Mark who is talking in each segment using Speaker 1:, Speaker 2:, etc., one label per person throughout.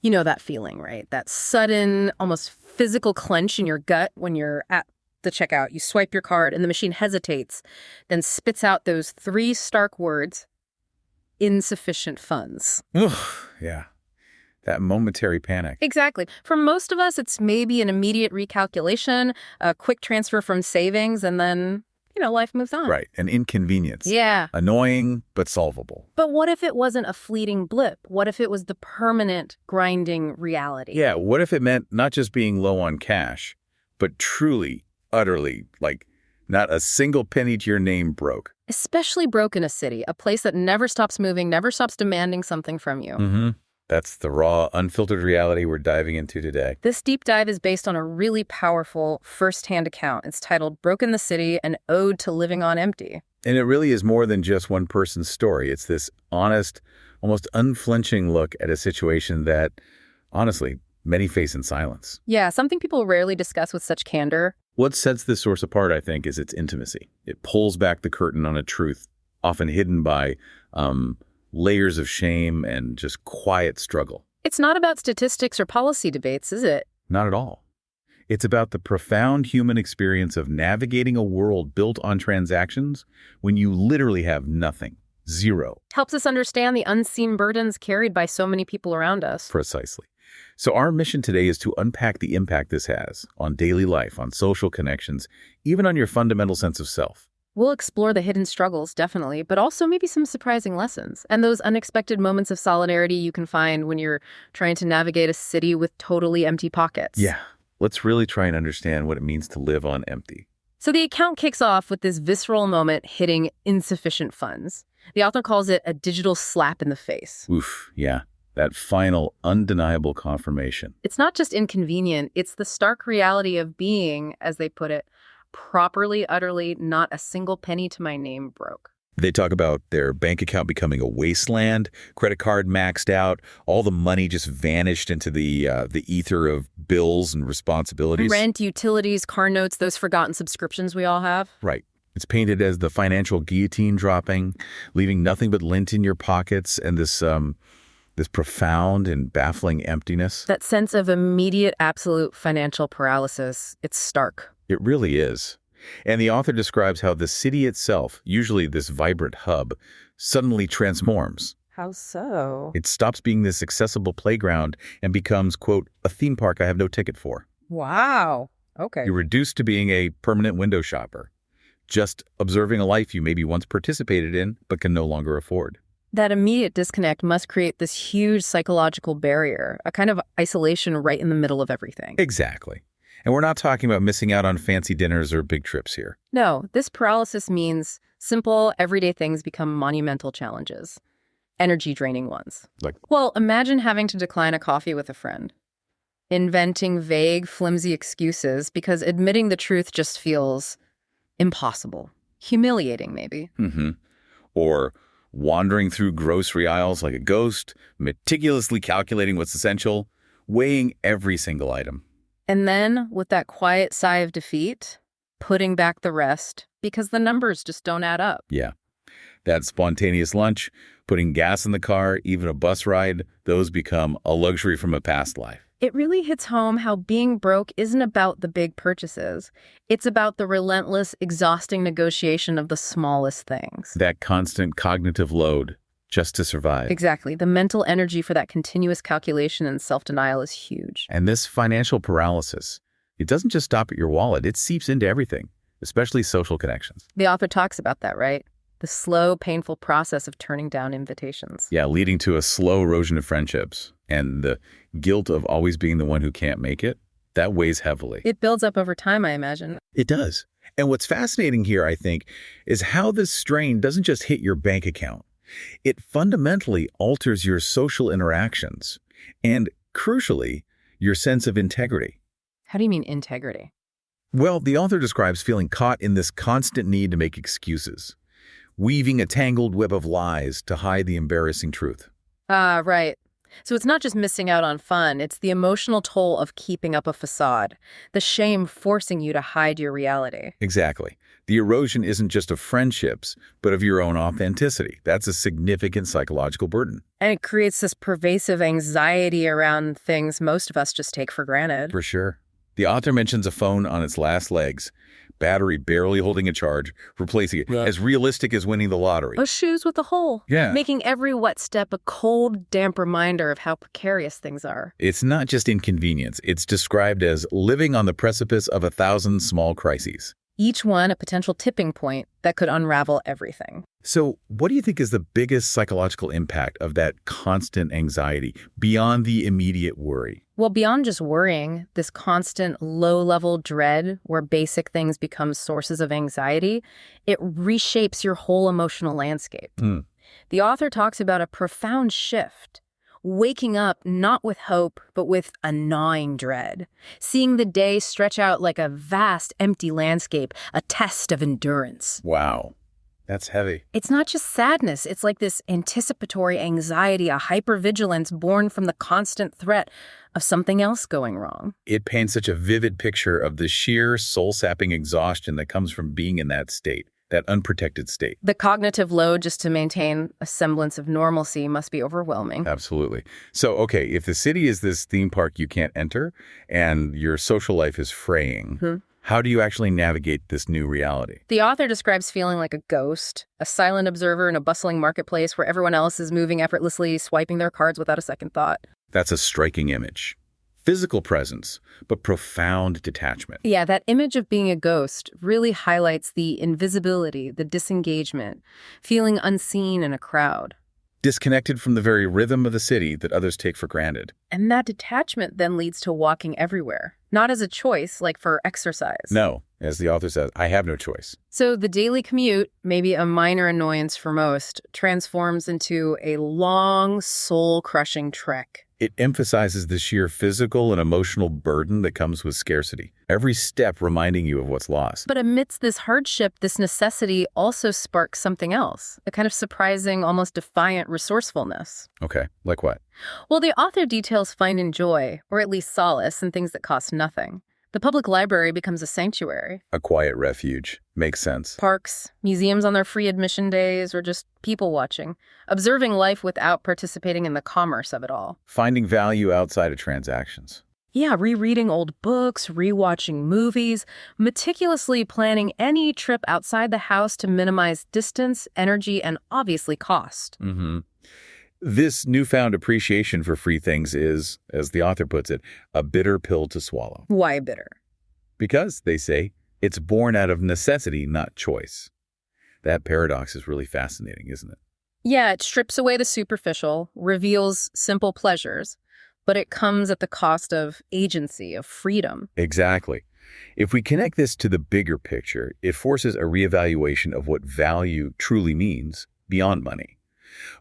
Speaker 1: You know that feeling, right? That sudden, almost physical clench in your gut when you're at the checkout. You swipe your card and the machine hesitates, then spits out those three stark words, insufficient funds.
Speaker 2: Ugh, yeah. That momentary panic.
Speaker 1: Exactly. For most of us, it's maybe an immediate recalculation, a quick transfer from savings, and then, life moves on.
Speaker 2: Right. An inconvenience.
Speaker 1: Yeah.
Speaker 2: Annoying, but solvable.
Speaker 1: But what if it wasn't a fleeting blip? What if it was the permanent, grinding reality?
Speaker 2: Yeah. What if it meant not just being low on cash, but truly, utterly, not a single penny to your name broke?
Speaker 1: Especially broke in a city, a place that never stops moving, never stops demanding something from you.
Speaker 2: Mm-hmm. That's the raw, unfiltered reality we're diving into today.
Speaker 1: This deep dive is based on a really powerful first-hand account. It's titled Broken the City, an Ode to Living on Empty.
Speaker 2: And it really is more than just one person's story. It's this honest, almost unflinching look at a situation that, honestly, many face in silence.
Speaker 1: Yeah, something people rarely discuss with such candor.
Speaker 2: What sets this source apart, I think, is its intimacy. It pulls back the curtain on a truth, often hidden by layers of shame and just quiet struggle.
Speaker 1: It's not about statistics or policy debates, is it?
Speaker 2: Not at all. It's about the profound human experience of navigating a world built on transactions when you literally have nothing, zero.
Speaker 1: Helps us understand the unseen burdens carried by so many people around us.
Speaker 2: Precisely. So our mission today is to unpack the impact this has on daily life, on social connections, even on your fundamental sense of self.
Speaker 1: We'll explore the hidden struggles, definitely, but also maybe some surprising lessons and those unexpected moments of solidarity you can find when you're trying to navigate a city with totally empty pockets.
Speaker 2: Yeah, let's really try and understand what it means to live on empty.
Speaker 1: So the account kicks off with this visceral moment hitting insufficient funds. The author calls it a digital slap in the face.
Speaker 2: Oof, yeah. That final, undeniable confirmation.
Speaker 1: It's not just inconvenient, it's the stark reality of being, as they put it, properly, utterly, not a single penny to my name broke.
Speaker 2: They talk about their bank account becoming a wasteland, credit card maxed out, all the money just vanished into the ether of bills and responsibilities.
Speaker 1: Rent, utilities, car notes, those forgotten subscriptions we all have.
Speaker 2: Right. It's painted as the financial guillotine dropping, leaving nothing but lint in your pockets and this profound and baffling emptiness.
Speaker 1: That sense of immediate, absolute financial paralysis, it's stark.
Speaker 2: It really is. And the author describes how the city itself, usually this vibrant hub, suddenly transforms.
Speaker 1: How so?
Speaker 2: It stops being this accessible playground and becomes, quote, a theme park I have no ticket for.
Speaker 1: Wow. Okay.
Speaker 2: You're reduced to being a permanent window shopper, just observing a life you maybe once participated in but can no longer afford.
Speaker 1: That immediate disconnect must create this huge psychological barrier, a kind of isolation right in the middle of everything.
Speaker 2: Exactly. And we're not talking about missing out on fancy dinners or big trips here.
Speaker 1: No, this paralysis means simple, everyday things become monumental challenges, energy-draining ones. Well, imagine having to decline a coffee with a friend, inventing vague, flimsy excuses because admitting the truth just feels impossible, humiliating maybe.
Speaker 2: Mm-hmm. Or wandering through grocery aisles like a ghost, meticulously calculating what's essential, weighing every single item.
Speaker 1: And then, with that quiet sigh of defeat, putting back the rest because the numbers just don't add up.
Speaker 2: Yeah. That spontaneous lunch, putting gas in the car, even a bus ride, those become a luxury from a past life.
Speaker 1: It really hits home how being broke isn't about the big purchases. It's about the relentless, exhausting negotiation of the smallest things.
Speaker 2: That constant cognitive load just to survive.
Speaker 1: Exactly. The mental energy for that continuous calculation and self-denial is huge.
Speaker 2: And this financial paralysis, it doesn't just stop at your wallet. It seeps into everything, especially social connections.
Speaker 1: The author talks about that, right? The slow, painful process of turning down invitations.
Speaker 2: Yeah, leading to a slow erosion of friendships and the guilt of always being the one who can't make it. That weighs heavily.
Speaker 1: It builds up over time, I imagine.
Speaker 2: It does. And what's fascinating here, I think, is how this strain doesn't just hit your bank account. It fundamentally alters your social interactions and, crucially, your sense of integrity.
Speaker 1: How do you mean integrity?
Speaker 2: Well, the author describes feeling caught in this constant need to make excuses, weaving a tangled web of lies to hide the embarrassing truth.
Speaker 1: Right. So it's not just missing out on fun, it's the emotional toll of keeping up a facade, the shame forcing you to hide your reality.
Speaker 2: Exactly. The erosion isn't just of friendships, but of your own authenticity. That's a significant psychological burden.
Speaker 1: And it creates this pervasive anxiety around things most of us just take for granted.
Speaker 2: For sure. The author mentions a phone on its last legs, battery barely holding a charge, replacing it, as realistic as winning the lottery.
Speaker 1: Or shoes with a hole.
Speaker 2: Yeah.
Speaker 1: Making every wet step a cold, damp reminder of how precarious things are.
Speaker 2: It's not just inconvenience. It's described as living on the precipice of 1,000 small crises.
Speaker 1: Each one a potential tipping point that could unravel everything.
Speaker 2: So what do you think is the biggest psychological impact of that constant anxiety beyond the immediate worry?
Speaker 1: Well, beyond just worrying, this constant low-level dread where basic things become sources of anxiety, it reshapes your whole emotional landscape. The author talks about a profound shift. Waking up not with hope, but with a gnawing dread. Seeing the day stretch out like a vast, empty landscape, a test of endurance.
Speaker 2: Wow. That's heavy.
Speaker 1: It's not just sadness. It's like this anticipatory anxiety, a hypervigilance born from the constant threat of something else going wrong.
Speaker 2: It paints such a vivid picture of the sheer soul-sapping exhaustion that comes from being in that state. That unprotected state.
Speaker 1: The cognitive load just to maintain a semblance of normalcy must be overwhelming.
Speaker 2: Absolutely. So, okay, if the city is this theme park you can't enter and your social life is fraying, how do you actually navigate this new reality?
Speaker 1: The author describes feeling like a ghost, a silent observer in a bustling marketplace where everyone else is moving effortlessly, swiping their cards without a second thought.
Speaker 2: That's a striking image. Physical presence, but profound detachment.
Speaker 1: Yeah, that image of being a ghost really highlights the invisibility, the disengagement, feeling unseen in a crowd.
Speaker 2: Disconnected from the very rhythm of the city that others take for granted.
Speaker 1: And that detachment then leads to walking everywhere, not as a choice, like for exercise.
Speaker 2: No, as the author says, I have no choice.
Speaker 1: So the daily commute, maybe a minor annoyance for most, transforms into a long, soul-crushing trek.
Speaker 2: It emphasizes the sheer physical and emotional burden that comes with scarcity. Every step reminding you of what's lost.
Speaker 1: But amidst this hardship, this necessity also sparks something else, a kind of surprising, almost defiant resourcefulness.
Speaker 2: Okay, like what?
Speaker 1: Well, the author details finding joy, or at least solace, in things that cost nothing. The public library becomes a sanctuary.
Speaker 2: A quiet refuge. Makes sense.
Speaker 1: Parks, museums on their free admission days, or just people watching, observing life without participating in the commerce of it all.
Speaker 2: Finding value outside of transactions.
Speaker 1: Yeah, rereading old books, rewatching movies, meticulously planning any trip outside the house to minimize distance, energy, and obviously cost.
Speaker 2: This newfound appreciation for free things is, as the author puts it, a bitter pill to swallow.
Speaker 1: Why bitter?
Speaker 2: Because, they say, it's born out of necessity, not choice. That paradox is really fascinating, isn't it?
Speaker 1: Yeah, it strips away the superficial, reveals simple pleasures, but it comes at the cost of agency, of freedom.
Speaker 2: Exactly. If we connect this to the bigger picture, it forces a reevaluation of what value truly means beyond money.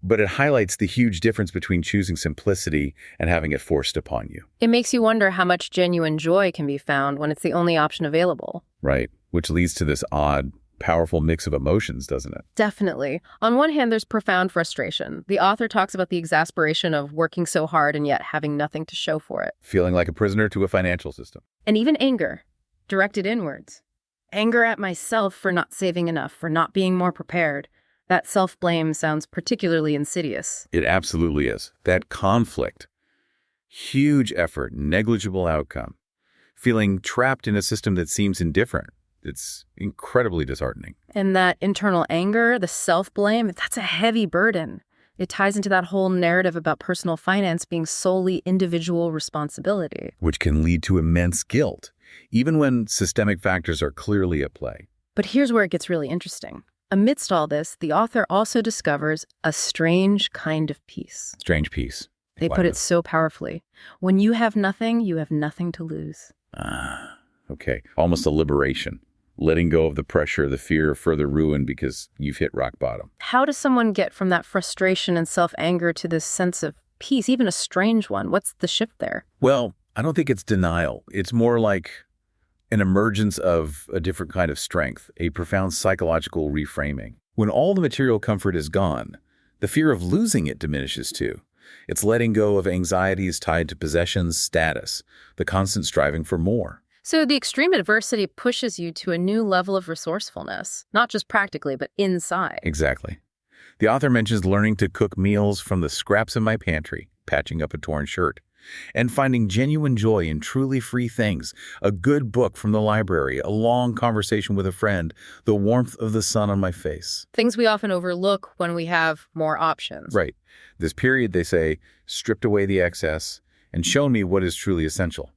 Speaker 2: But it highlights the huge difference between choosing simplicity and having it forced upon you.
Speaker 1: It makes you wonder how much genuine joy can be found when it's the only option available.
Speaker 2: Right, which leads to this odd, powerful mix of emotions, doesn't it?
Speaker 1: Definitely. On one hand, there's profound frustration. The author talks about the exasperation of working so hard and yet having nothing to show for it.
Speaker 2: Feeling like a prisoner to a financial system.
Speaker 1: And even anger, directed inwards. Anger at myself for not saving enough, for not being more prepared. That self-blame sounds particularly insidious.
Speaker 2: It absolutely is. That conflict. Huge effort, negligible outcome. Feeling trapped in a system that seems indifferent. It's incredibly disheartening.
Speaker 1: And that internal anger, the self-blame, that's a heavy burden. It ties into that whole narrative about personal finance being solely individual responsibility.
Speaker 2: Which can lead to immense guilt, even when systemic factors are clearly at play.
Speaker 1: But here's where it gets really interesting. Amidst all this, the author also discovers a strange kind of peace.
Speaker 2: Strange peace.
Speaker 1: They put it so powerfully. When you have nothing to lose.
Speaker 2: Okay. Almost a liberation. Letting go of the pressure, the fear of further ruin because you've hit rock bottom.
Speaker 1: How does someone get from that frustration and self-anger to this sense of peace, even a strange one? What's the shift there?
Speaker 2: Well, I don't think it's denial. It's more like an emergence of a different kind of strength, a profound psychological reframing. When all the material comfort is gone, the fear of losing it diminishes too. It's letting go of anxieties tied to possessions, status, the constant striving for more.
Speaker 1: So the extreme adversity pushes you to a new level of resourcefulness, not just practically, but inside.
Speaker 2: Exactly. The author mentions learning to cook meals from the scraps in my pantry, patching up a torn shirt, and finding genuine joy in truly free things, a good book from the library, a long conversation with a friend, the warmth of the sun on my face.
Speaker 1: Things we often overlook when we have more options.
Speaker 2: Right. This period, they say, stripped away the excess and shown me what is truly essential.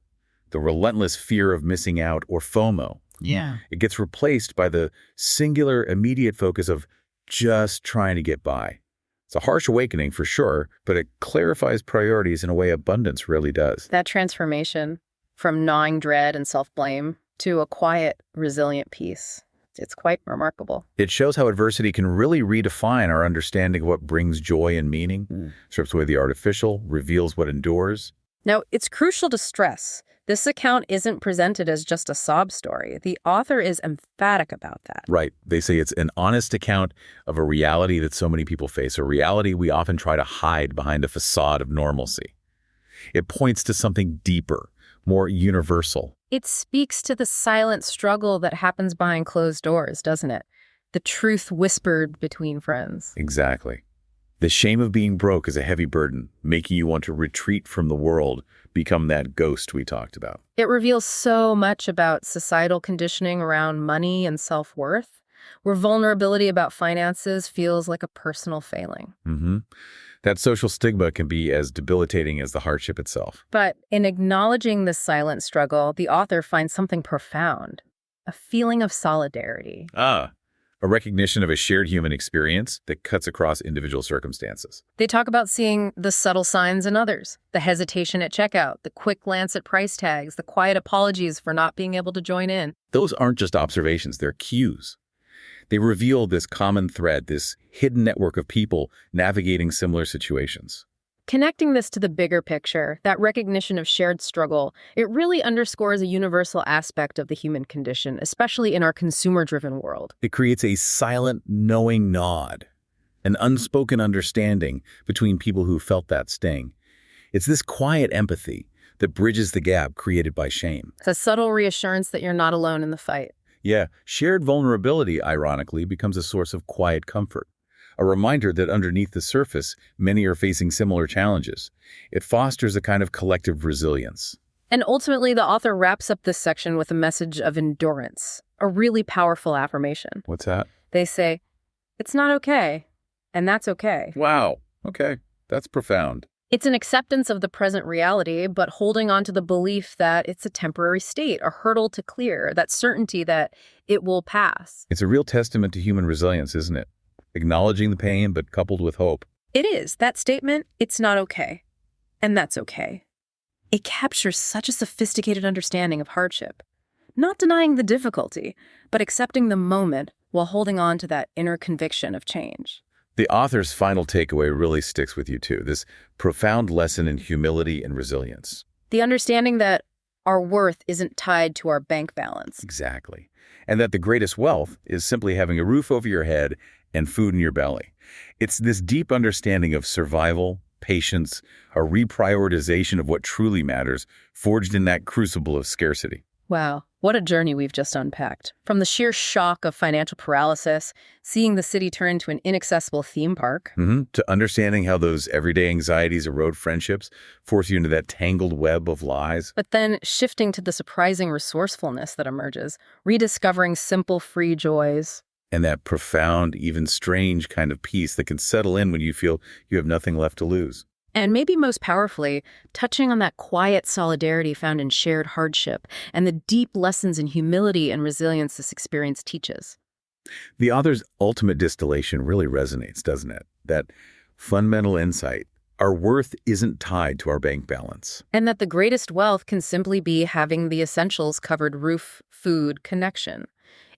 Speaker 2: The relentless fear of missing out, or FOMO.
Speaker 3: Yeah.
Speaker 2: It gets replaced by the singular, immediate focus of just trying to get by. It's a harsh awakening for sure, but it clarifies priorities in a way abundance really does.
Speaker 1: That transformation from gnawing dread and self-blame to a quiet, resilient peace, it's quite remarkable.
Speaker 2: It shows how adversity can really redefine our understanding of what brings joy and meaning, strips away the artificial, reveals what endures.
Speaker 1: Now, it's crucial to stress this account isn't presented as just a sob story. The author is emphatic about that.
Speaker 2: Right. They say it's an honest account of a reality that so many people face, a reality we often try to hide behind a facade of normalcy. It points to something deeper, more universal.
Speaker 1: It speaks to the silent struggle that happens behind closed doors, doesn't it? The truth whispered between friends.
Speaker 2: Exactly. The shame of being broke is a heavy burden, making you want to retreat from the world, become that ghost we talked about.
Speaker 1: It reveals so much about societal conditioning around money and self-worth, where vulnerability about finances feels like a personal failing.
Speaker 2: That social stigma can be as debilitating as the hardship itself.
Speaker 1: But in acknowledging this silent struggle, the author finds something profound, a feeling of solidarity.
Speaker 2: A recognition of a shared human experience that cuts across individual circumstances.
Speaker 1: They talk about seeing the subtle signs in others, the hesitation at checkout, the quick glance at price tags, the quiet apologies for not being able to join in.
Speaker 2: Those aren't just observations, they're cues. They reveal this common thread, this hidden network of people navigating similar situations.
Speaker 1: Connecting this to the bigger picture, that recognition of shared struggle, it really underscores a universal aspect of the human condition, especially in our consumer-driven world.
Speaker 2: It creates a silent, knowing nod, an unspoken understanding between people who felt that sting. It's this quiet empathy that bridges the gap created by shame.
Speaker 1: It's a subtle reassurance that you're not alone in the fight.
Speaker 2: Yeah, shared vulnerability, ironically, becomes a source of quiet comfort. A reminder that underneath the surface, many are facing similar challenges. It fosters a kind of collective resilience.
Speaker 1: And ultimately, the author wraps up this section with a message of endurance, a really powerful affirmation.
Speaker 2: What's that?
Speaker 1: They say, it's not okay, and that's okay.
Speaker 2: Wow. Okay. That's profound.
Speaker 1: It's an acceptance of the present reality, but holding on to the belief that it's a temporary state, a hurdle to clear, that certainty that it will pass.
Speaker 2: It's a real testament to human resilience, isn't it? Acknowledging the pain, but coupled with hope.
Speaker 1: It is. That statement, it's not okay, and that's okay. It captures such a sophisticated understanding of hardship. Not denying the difficulty, but accepting the moment while holding on to that inner conviction of change.
Speaker 2: The author's final takeaway really sticks with you too, this profound lesson in humility and resilience.
Speaker 1: The understanding that our worth isn't tied to our bank balance.
Speaker 2: Exactly. And that the greatest wealth is simply having a roof over your head and food in your belly. It's this deep understanding of survival, patience, a reprioritization of what truly matters, forged in that crucible of scarcity.
Speaker 1: Wow, what a journey we've just unpacked. From the sheer shock of financial paralysis, seeing the city turn into an inaccessible theme park,
Speaker 2: to understanding how those everyday anxieties erode friendships, force you into that tangled web of lies.
Speaker 1: but then shifting to the surprising resourcefulness that emerges, rediscovering simple, free joys.
Speaker 2: And that profound, even strange kind of peace that can settle in when you feel you have nothing left to lose.
Speaker 1: And maybe most powerfully, touching on that quiet solidarity found in shared hardship and the deep lessons in humility and resilience this experience teaches.
Speaker 2: The author's ultimate distillation really resonates, doesn't it? That fundamental insight, our worth isn't tied to our bank balance.
Speaker 1: And that the greatest wealth can simply be having the essentials covered: roof, food, connection.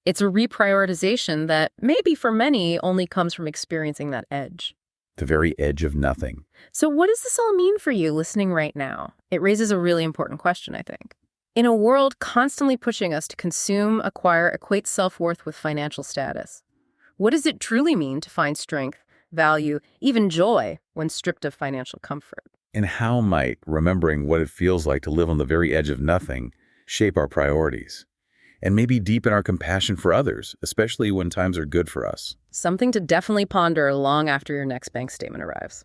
Speaker 1: It's a reprioritization that maybe for many only comes from experiencing that edge.
Speaker 2: The very edge of nothing.
Speaker 1: So what does this all mean for you listening right now? It raises a really important question, I think. In a world constantly pushing us to consume, acquire, equate self-worth with financial status, what does it truly mean to find strength, value, even joy when stripped of financial comfort.
Speaker 2: And how might remembering what it feels like to live on the very edge of nothing shape our priorities? And maybe deepen our compassion for others, especially when times are good for us.
Speaker 1: Something to definitely ponder long after your next bank statement arrives.